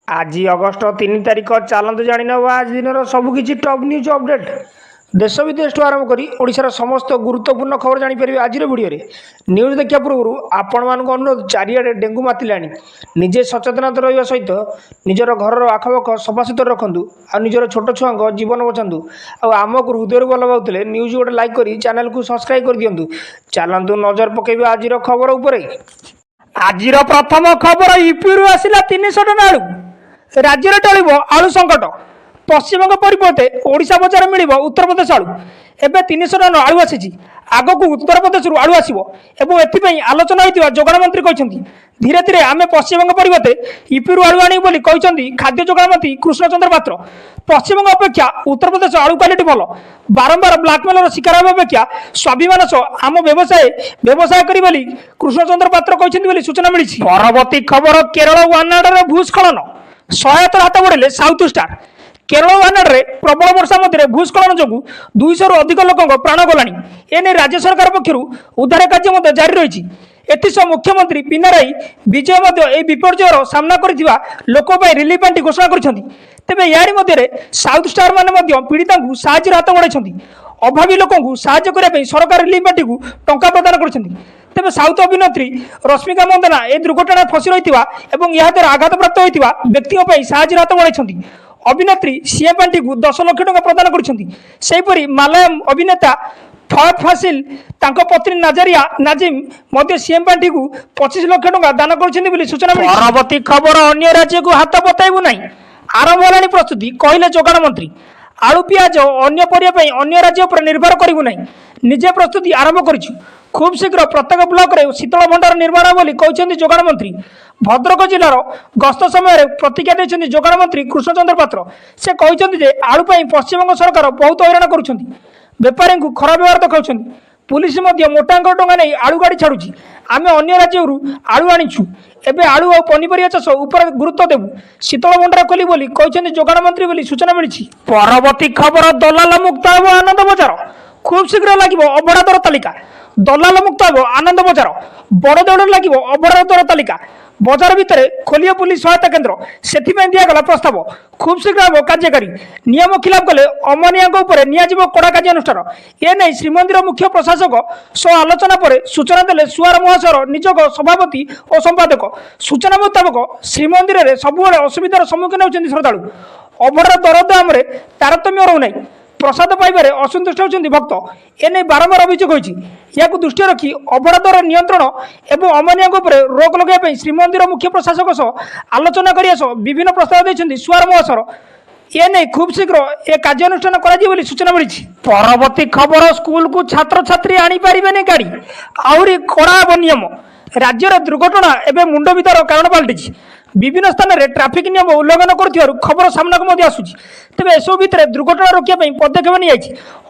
आज अगस्ट 3 तारिख चलतु जाणी आज दिन सबकि टॉप न्यूज अपडेट देश विदेश आरंभ कर ओडिशार समस्त गुरुत्वपूर्ण खबर जापर आज भिडियो न्यूज देखा पूर्व आपण मान अनुरोध चारिड़े डेंगू मातिला निजे सचेतनता रहा सहित निजर घर आखपाख सफासुतर रखु आ निजर छोट छुआ जीवन बचातु आमको हृदय भल पाते न्यूज गोटे लाइक कर चैनल को सब्सक्राइब कर दिंतु चलतु नजर पकेबा आज खबर उपर आज प्रथम खबर यूपी आसला 300 टन आलू राज्य में टल आलू संकट पश्चिमबंग परिवर्ते ओडिशा बजार मिल उत्तर प्रदेश आलू एवं 300 टन आलू आसी आग को उत्तर प्रदेश आलू आसो एपाई आलोचना होता जोगाण मंत्री कहते धीरे धीरे आम पश्चिमबंग परिवर्ते यूपी आलू आनी खाद्य जोगाण मंत्री कृष्णचंद्र पात्र पश्चिमबंग अपेक्षा उत्तर प्रदेश आलू क्वालिटी भल बारंबार ब्लाकमेलर शिकार होगा अपेक्षा स्वाभिमान सह आम व्यवसाय करी कृष्णचंद्र पात्र कहते सूचना मिली। परवर्ती खबर केरल वायनाड भूस्खलन सहायता हाथ बढ़े साउथ स्टार केरल वायनाड प्रबल वर्षा मध्य भूस्खलन जो 200 रु अधिक लोक प्राण गलानी एने राज्य सरकार पक्षर उद्धार कार्य जारी रही एसह मुख्यमंत्री पिनाराई विजय विपर्ययर सामना करथिबा लोक रिलीफ पांटी घोषणा कर तेबे यारी मध्य साउथ स्टार माने पीड़िता साहाय्य हाथ बढ़ाई अभावी लोक साहाय्य करने सरकार रिलीफ पांटी को टंका प्रदान कर तेज साउथ अभिनेत्री रश्मिका मंदना ए दुर्घटना फसी रही यह द्वारा आघात प्राप्त होता व्यक्ति साहाय्य हाथ बढ़ाई अभिनेत्री सीए पांटी को 10 लाख टंका प्रदान कर मालयालम अभिनेता फहद फासिल पत्नी नाजारिया नाजिम सीएम पार्टी को 25 लाख टंका दान कर सूचना मिली। परवर्ती खबर अन्य राज्य को हाथ बताइबू ना आरंभ होलानी प्रस्तुति कहले जोगाण मंत्री आलू पियाज अन्य परिया अन्य राज्य पर निर्भर करूँ ना निजे प्रस्तुति आरंभ कर खूब शीघ्र प्रत्येक ब्लॉक रे शीतल भंडार निर्माण बोली कहते जोगाण मंत्री भद्रक जिलार गस्त समय प्रतिज्ञा देते जोगाण मंत्री कृष्णचंद्र पात्र से कहते आलू पश्चिमबंग सरकार बहुत हैरान कर बेपारी को खराब व्यवहार देखा पुलिस मोटा अंक टंका नहीं आलू गाड़ी छाड़ुची आम अन्य राज्य आलू आनीचु एवं आलू और पनीपरिया चाष उपर गुरुत्व देवु शीतल भंडार खोली बोली कहते जोगाण मंत्री बोली सूचना मिली। परवर्ती खबर दलाल मुक्त हो आनंद बजार खूब शीघ्र लगे अबड़ा दर तालिका दलाल मुक्त हो आनंद बजार बड़ दौड़ लगे अबड़ा दर तालिका बजार भितर खोलिए पुलिस सहायता केन्द्र से दिगला प्रस्ताव खूब शीघ्र हम कार्यकारी नियम खिलाफ कले अमानिया नियाजिब कड़ा कार्यानुष्ठान एने श्रीमंदिर मुख्य प्रशासक सह आलोचना पर सूचना देले सुआर महाशयर निजोग सभापति और संपादक सूचना मुताबक श्रीमंदिर में सबुले असुविधार सम्मुखीन होती श्रद्धालु अभड़ा दरदाम तारतम्य रोना प्रसाद पाइबार असंतुष्ट होती भक्त एने बारंबार अभियोग होती दृष्टि रखी अभड़ा दर नियंत्रण और अमानिया रोक लगाई श्रीमंदिर मुख्य प्रशासक सह आलोचना करने सह विभिन्न प्रस्ताव देते सुआर महाशयर एने खूब शीघ्र ए कार्यानुष्ठान कर सूचना मिली। परवर्ती खबर स्कूल को छात्र छात्री आनीपारे गाड़ी आहरी कड़ा हे नियम राज्य दुर्घटना एवं मुंड विदार कारण पलटि विभिन्न स्थान में ट्राफिक नियम उल्लंघन कर खबर सामना को आसूची तेज एसबू भितर दुर्घटना रोकने पदक्षेप नहीं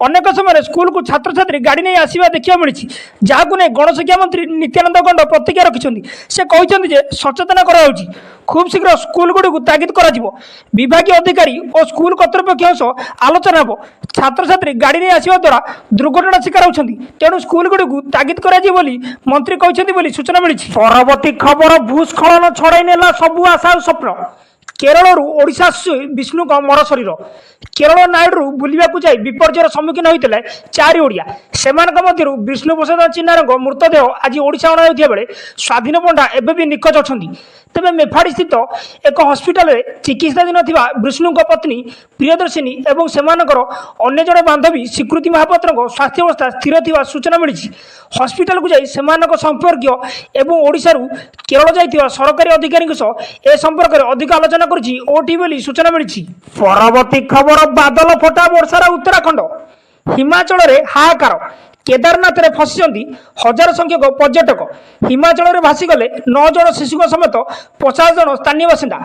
अनेक समय स्कूल को छात्र छात्री गाड़ी नहीं आसवा देखा मिली जहां नहीं गणशिक्षा मंत्री नित्यानंद गंड प्रतिज्ञा रखिंट से कहते सचेतन कराई खूब शीघ्र स्कूल गुड़ी को तागिद कर विभागीय अधिकारी और स्कूल कर्तृपक्ष सह आलोचना हो छात्र छात्री गाड़ी नहीं आसवा द्वारा दुर्घटना शिकार होती तेणु स्कूल गुड़ी को तागिद कर मंत्री कहते सूचना मिली। परवर्ती खबर भूस्खलन छड़ाई नेला सबु आशा स्वप्न केरल ओडिशा विष्णु मर शरीर केरल नायड बुलवा जाए विपर्यर सम्मुखीन होते 4 ओडिया से विष्णु प्रसाद चिन्नार मृतदेह आज ओडिशा अणाई बेले स्वाधीन पंडा एवं भी निखोज अच्छा तेज मेफाड़ी स्थित एक हस्पिटाल चिकित्साधीन थिबा विष्णु पत्नी प्रियदर्शिनी और से अन्य जड़े बांधवी स्वीकृति महापात्र स्वास्थ्य अवस्था स्थिर थिबा सूचना मिली हस्पिटाल को जाई सेमानक संपर्क एवं ओडिशा केरल जाइथिबा सरकारी अधिकारी सह ए संपर्क में अधिक आलोचना करछि ओटी बोली सूचना मिली। परवर्ती खबर बादल फटा वर्षार उत्तराखंड हिमाचल रे हाहाकार केदारनाथ रे फसी हजार संख्यक पर्यटक हिमाचल रे भासीगले 9 जन शिशु समेत 50 जन स्थानीय बासिंदा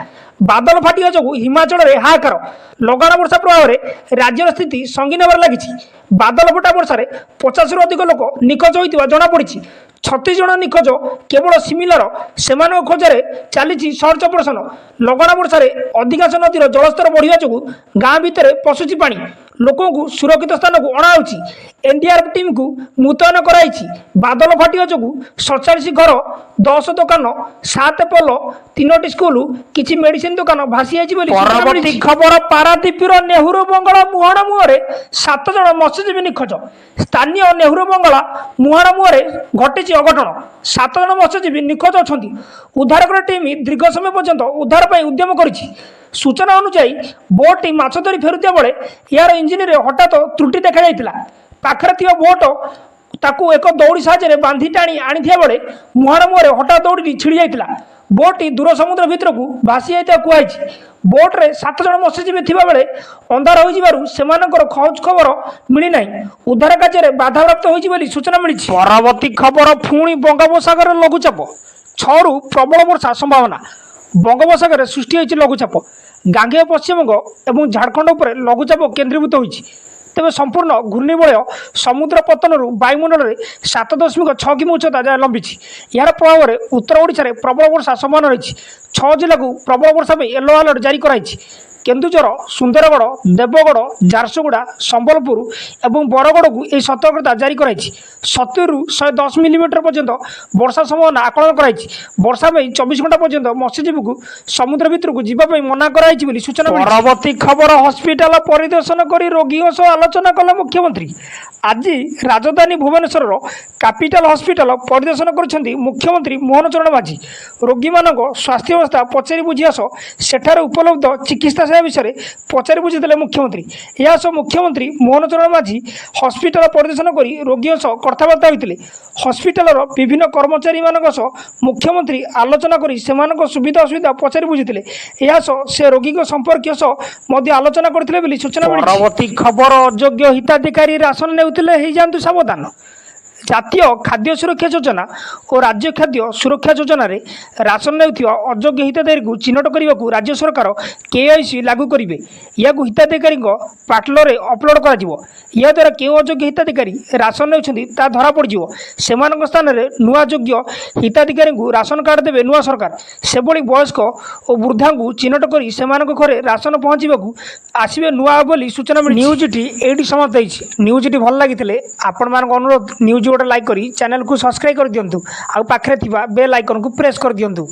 बादल फाटिया जो हिमाचल रे हाहाकार लगाण वर्षा प्रभाव में राज्यर स्थिति संगीन होबार लगी बादल फटा वर्षा 50 रु अधिक लोक निखोज होता जमापड़ी। 36 जन निखोज केवल सिमिलर से खोजारे चली सर्च ऑपरेशन। लगना वर्षा अधिकांश नदीर जलस्तर बढ़िया जो गाँ भितर पशुची पा लोक सुरक्षित स्थान को अणाऊँच। एनडीआरएफ टीम को मुतयन कराई। बादल फाटिया जो 47 घर 10 दुकान 7 पोल 3टी स्कूल किसी मेडिसिन दुकान भासी जाती। खबर पारादीपर नेहरू बंगला मुहाण मुहरे 7 जन मत्स्यजीवी निखोज। स्थानीय नेहरू बंगला मुहाण मुहरे घटी अघटन। 7 जन मत्स्यजीवी निखोज अच्छा। उद्धारकर टीम दीर्घ समय पर्यंत उद्धार पर उद्यम कर। सूचना अनुसार बोट माछ धरी फेरुता बेले यार इंजिन रे हठात त्रुटि देखा जाइतिला। पाखरे थिबा बोट ताकू एक दौड़ी साहाय्य बांधी टाणी आनी बेले मुहाण मुहरे हठात दौड़ी छिड़ी जाइतिला। बोट दूर समुद्र भितर को भासी जाइता कुआई। बोट्रे 7 जन मत्स्यजीवी थिबा बेले अंधार हो खोज खबर मिली नहीं। उद्धार कार्य बाधाप्राप्त होइछि सूचना मिली। परवर्ती खबर पुणी बंगोपसागर लघुचाप 6 रु प्रबल वर्षा संभावना। बंगोपसागर सृष्टि होइछि लघुचाप। गांगेय पश्चिमबंग और झारखंड उपर लघुचाप केन्द्रीभूत होइछि। तेज संपूर्ण घूर्णिबलय समुद्र पतन वायुमंडल में 7.6 किमी उच्चता जहाँ लंबी। यार प्रभाव में उत्तर ओडिशा रे प्रबल वर्षा संभावना रही। 6 जिला को प्रबल वर्षा में येलो अलर्ट जारी कराई। केन्दुझर सुंदरगढ़ देवगढ़ झारसुगुड़ा संबलपुर और बरगढ़ को यह सतर्कता जारी कराई। 70 रु 110 मिलीमीटर पर्यंत वर्षा संभावना आकलन कराई। वर्षा में 24 घंटा पर्यंत मत्स्यजीवी को समुद्र भितर को जीवाई मना कराई सूचना। परवर्ती खबर हस्पिटाल परिदर्शन कर रोगी सह आलोचना कले मुख्यमंत्री। आज राजधानी भुवनेश्वर कैपिटल हस्पिटाल परिदर्शन कर मुख्यमंत्री मोहन चरण माझी। रोगी मान स्वास्थ्य अवस्था पचारि बुझिया सेठार उपलब्ध चिकित्सा सेवा विषय पचारि बुझीते मुख्यमंत्री। यह मुख्यमंत्री मोहन चरण माझी हस्पिटाल परिदर्शन कर रोगी सह कथबार्ता होते। हस्पिटाल विभिन्न कर्मचारी मान मुख्यमंत्री आलोचना कर सुविधा असुविधा पचारि बुझीते। यह से रोगी संपर्क आलोचना करते सूचना। परवर्ती खबर अयोग्य हिताधिकारी राशन नेउथिले जातु सावधान। जातीय खाद्य सुरक्षा योजना और राज्य खाद्य सुरक्षा योजन रे राशन नेउथिबा अयोग्य हिताधिकारी को चिन्हट करने को राज्य सरकार केआईसी लागू करेंगे। या हिताधिकारी पार्टलर अपलोड कर द्वारा क्यों अयोग्य हिताधिकारी राशन ने धरा पड़ से स्थान में नुआ योग्य हिताधिकारी को राशन कार्ड देवे नुआ सरकार। से वयस्क और वृद्धा को चिन्हट कर घरे राशन पहुँचवाक आसवे नुआ बोली सूचना। न्यूज टी ये समाप्त होती। न्यूज टी भल लगी आपण मान अनुरोध न्यूज गोटे लाइक करी चैनल को सब्सक्राइब कर दिंतु। आ पाखरे थिबा बेल आइकन को प्रेस कर दिंतु।